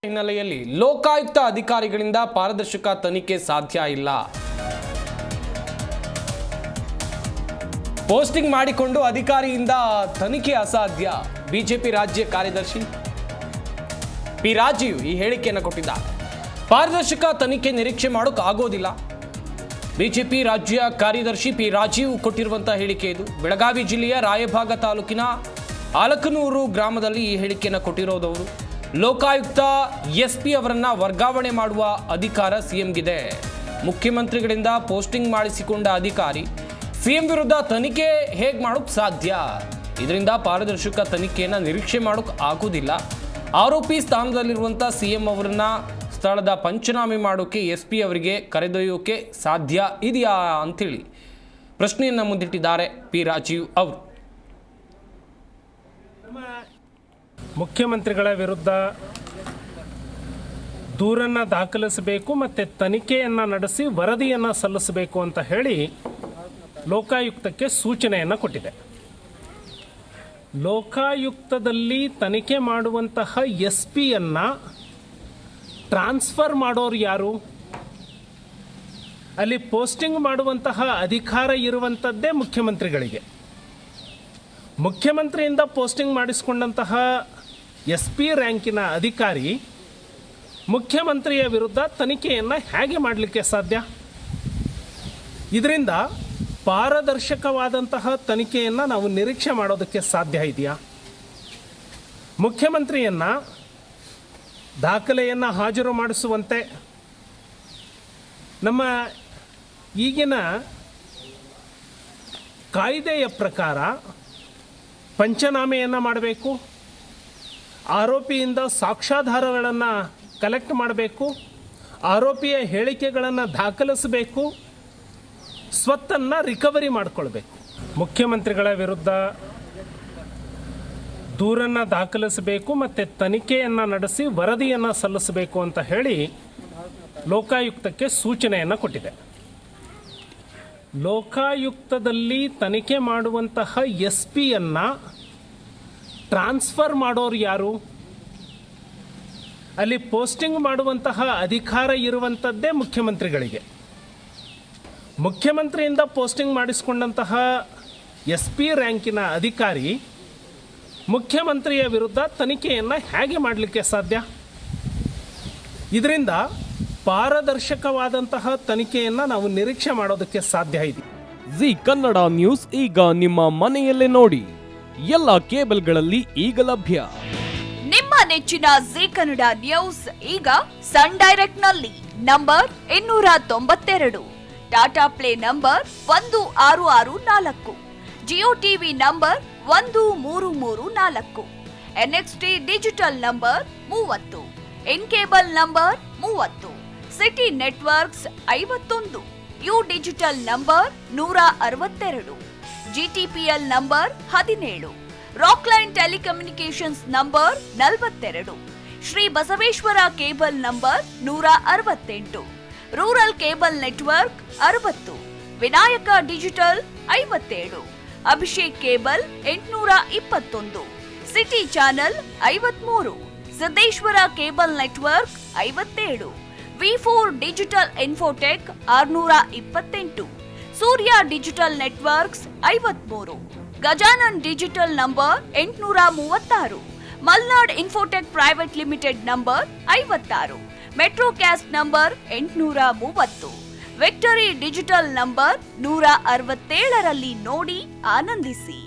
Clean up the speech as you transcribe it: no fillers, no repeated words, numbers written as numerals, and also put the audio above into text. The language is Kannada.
ಹಿನ್ನೆಲೆಯಲ್ಲಿ ಲೋಕಾಯುಕ್ತ ಅಧಿಕಾರಿಗಳಿಂದ ಪಾರದರ್ಶಕ ತನಿಖೆ ಸಾಧ್ಯ ಇಲ್ಲ. ಪೋಸ್ಟಿಂಗ್ ಮಾಡಿಕೊಂಡು ಅಧಿಕಾರಿಯಿಂದ ತನಿಖೆ ಅಸಾಧ್ಯ. ಬಿಜೆಪಿ ರಾಜ್ಯ ಕಾರ್ಯದರ್ಶಿ ಪಿ ರಾಜೀವ್ ಈ ಹೇಳಿಕೆಯನ್ನು ಕೊಟ್ಟಿದ್ದಾರೆ. ಪಾರದರ್ಶಕ ತನಿಖೆ ನಿರೀಕ್ಷೆ ಮಾಡೋಕೆ ಆಗೋದಿಲ್ಲ. ಬಿಜೆಪಿ ರಾಜ್ಯ ಕಾರ್ಯದರ್ಶಿ ಪಿ ರಾಜೀವ್ ಕೊಟ್ಟಿರುವಂತಹ ಹೇಳಿಕೆ ಇದು. ಬೆಳಗಾವಿ ಜಿಲ್ಲೆಯ ರಾಯಭಾಗ ತಾಲೂಕಿನ ಆಲಕನೂರು ಗ್ರಾಮದಲ್ಲಿ ಈ ಹೇಳಿಕೆಯನ್ನು ಕೊಟ್ಟಿರೋದವರು. ಲೋಕಾಯುಕ್ತ ಎಸ್ಪಿ ಅವರನ್ನ ವರ್ಗಾವಣೆ ಮಾಡುವ ಅಧಿಕಾರ ಸಿಎಂಗಿದೆ. ಮುಖ್ಯಮಂತ್ರಿಗಳಿಂದ ಪೋಸ್ಟಿಂಗ್ ಮಾಡಿಸಿಕೊಂಡ ಅಧಿಕಾರಿ ಸಿಎಂ ವಿರುದ್ಧ ತನಿಖೆ ಹೇಗೆ ಮಾಡೋಕೆ ಸಾಧ್ಯ? ಇದರಿಂದ ಪಾರದರ್ಶಕ ತನಿಖೆಯನ್ನು ನಿರೀಕ್ಷೆ ಮಾಡೋಕೆ ಆಗೋದಿಲ್ಲ. ಆರೋಪಿ ಸ್ಥಾನದಲ್ಲಿರುವಂಥ ಸಿಎಂ ಅವರನ್ನ ಸ್ಥಳದ ಪಂಚನಾಮೆ ಮಾಡೋಕೆ ಎಸ್ಪಿ ಅವರಿಗೆ ಕರೆದೊಯ್ಯೋಕೆ ಸಾಧ್ಯ ಇದೆಯಾ ಅಂತೇಳಿ ಪ್ರಶ್ನೆಯನ್ನು ಮುಂದಿಟ್ಟಿದ್ದಾರೆ ಪಿ ರಾಜೀವ್ ಅವರು. ಮುಖ್ಯಮಂತ್ರಿಗಳ ವಿರುದ್ಧ ದೂರನ್ನು ದಾಖಲಿಸಬೇಕು ಮತ್ತು ತನಿಖೆಯನ್ನು ನಡೆಸಿ ವರದಿಯನ್ನು ಸಲ್ಲಿಸಬೇಕು ಅಂತ ಹೇಳಿ ಲೋಕಾಯುಕ್ತಕ್ಕೆ ಸೂಚನೆಯನ್ನು ಕೊಟ್ಟಿದೆ. ಲೋಕಾಯುಕ್ತದಲ್ಲಿ ತನಿಖೆ ಮಾಡುವಂತಹ ಎಸ್ ಪಿಯನ್ನು ಟ್ರಾನ್ಸ್ಫರ್ ಮಾಡೋರು ಯಾರು? ಅಲ್ಲಿ ಪೋಸ್ಟಿಂಗ್ ಮಾಡುವಂತಹ ಅಧಿಕಾರ ಇರುವಂಥದ್ದೇ ಮುಖ್ಯಮಂತ್ರಿಗಳಿಗೆ. ಮುಖ್ಯಮಂತ್ರಿಯಿಂದ ಪೋಸ್ಟಿಂಗ್ ಮಾಡಿಸಿಕೊಂಡಂತಹ ಎಸ್ ಪಿ ರ್ಯಾಂಕಿನ ಅಧಿಕಾರಿ ಮುಖ್ಯಮಂತ್ರಿಯ ವಿರುದ್ಧ ತನಿಖೆಯನ್ನು ಹೇಗೆ ಮಾಡಲಿಕ್ಕೆ ಸಾಧ್ಯ? ಇದರಿಂದ ಪಾರದರ್ಶಕವಾದಂತಹ ತನಿಖೆಯನ್ನು ನಾವು ನಿರೀಕ್ಷೆ ಮಾಡೋದಕ್ಕೆ ಸಾಧ್ಯ ಇದೆಯಾ? ಮುಖ್ಯಮಂತ್ರಿಯನ್ನು ದಾಖಲೆಯನ್ನು ಹಾಜರು ಮಾಡಿಸುವಂತೆ ನಮ್ಮ ಈಗಿನ ಕಾಯ್ದೆಯ ಪ್ರಕಾರ ಪಂಚನಾಮೆಯನ್ನು ಮಾಡಬೇಕು, ಆರೋಪಿಯಿಂದ ಸಾಕ್ಷ್ಯಾಧಾರಗಳನ್ನು ಕಲೆಕ್ಟ್ ಮಾಡಬೇಕು, ಆರೋಪಿಯ ಹೇಳಿಕೆಗಳನ್ನು ದಾಖಲಿಸಬೇಕು, ಸ್ವತ್ತನ್ನು ರಿಕವರಿ ಮಾಡಿಕೊಳ್ಬೇಕು. ಮುಖ್ಯಮಂತ್ರಿಗಳ ವಿರುದ್ಧ ದೂರನ್ನು ದಾಖಲಿಸಬೇಕು ಮತ್ತು ತನಿಖೆಯನ್ನು ನಡೆಸಿ ವರದಿಯನ್ನು ಸಲ್ಲಿಸಬೇಕು ಅಂತ ಹೇಳಿ ಲೋಕಾಯುಕ್ತಕ್ಕೆ ಸೂಚನೆಯನ್ನು ಕೊಟ್ಟಿದೆ. ಲೋಕಾಯುಕ್ತದಲ್ಲಿ ತನಿಖೆ ಮಾಡುವಂತಹ ಎಸ್ ಪಿಯನ್ನು ಟ್ರಾನ್ಸ್ಫರ್ ಮಾಡೋರು ಯಾರು? ಅಲ್ಲಿ ಪೋಸ್ಟಿಂಗ್ ಮಾಡುವಂತಹ ಅಧಿಕಾರ ಇರುವಂಥದ್ದೇ ಮುಖ್ಯಮಂತ್ರಿಗಳಿಗೆ. ಮುಖ್ಯಮಂತ್ರಿಯಿಂದ ಪೋಸ್ಟಿಂಗ್ ಮಾಡಿಸಿಕೊಂಡಂತಹ ಎಸ್ ಪಿ ರ್ಯಾಂಕಿನ ಅಧಿಕಾರಿ ಮುಖ್ಯಮಂತ್ರಿಯ ವಿರುದ್ಧ ತನಿಖೆಯನ್ನು ಹೇಗೆ ಮಾಡಲಿಕ್ಕೆ ಸಾಧ್ಯ? ಇದರಿಂದ ಪಾರದರ್ಶಕವಾದಂತಹ ತನಿಖೆಯನ್ನು ನಾವು ನಿರೀಕ್ಷೆ ಮಾಡೋದಕ್ಕೆ ಸಾಧ್ಯ ಇದೆ. ಜಿ ಕನ್ನಡ ನ್ಯೂಸ್ ಈಗ ನಿಮ್ಮ ಮನೆಯಲ್ಲೇ ನೋಡಿ. ಎಲ್ಲ ಕೇಬಲ್ಗಳಲ್ಲಿ ಈಗ ಲಭ್ಯ. ನಿಮ್ಮ ನೆಚ್ಚಿನ ಜಿ ಕನ್ನಡ ನ್ಯೂಸ್ ಈಗ ಸನ್ ಡೈರೆಕ್ಟ್ ನಲ್ಲಿ number 292, Tata Play number 1664, Jio TV number 1334, NXT digital number 30, in cable number 30, city networks 51, U digital number 162, GTPL number 17, Rockline telecommunications number 42, Shri Basaveshwara cable number 168, rural cable network 60, Vinayaka digital 57, Abhishek cable 821, city channel 53, Siddeshwara cable network 57, ವಿ4 digital infotech 628, Surya digital networks 53, Gajanan digital number 836, Malnad infotech private limited number 56, Metrocast number 830, victory digital number 167ರಲ್ಲಿ ನೋಡಿ ಆನಂದಿಸಿ.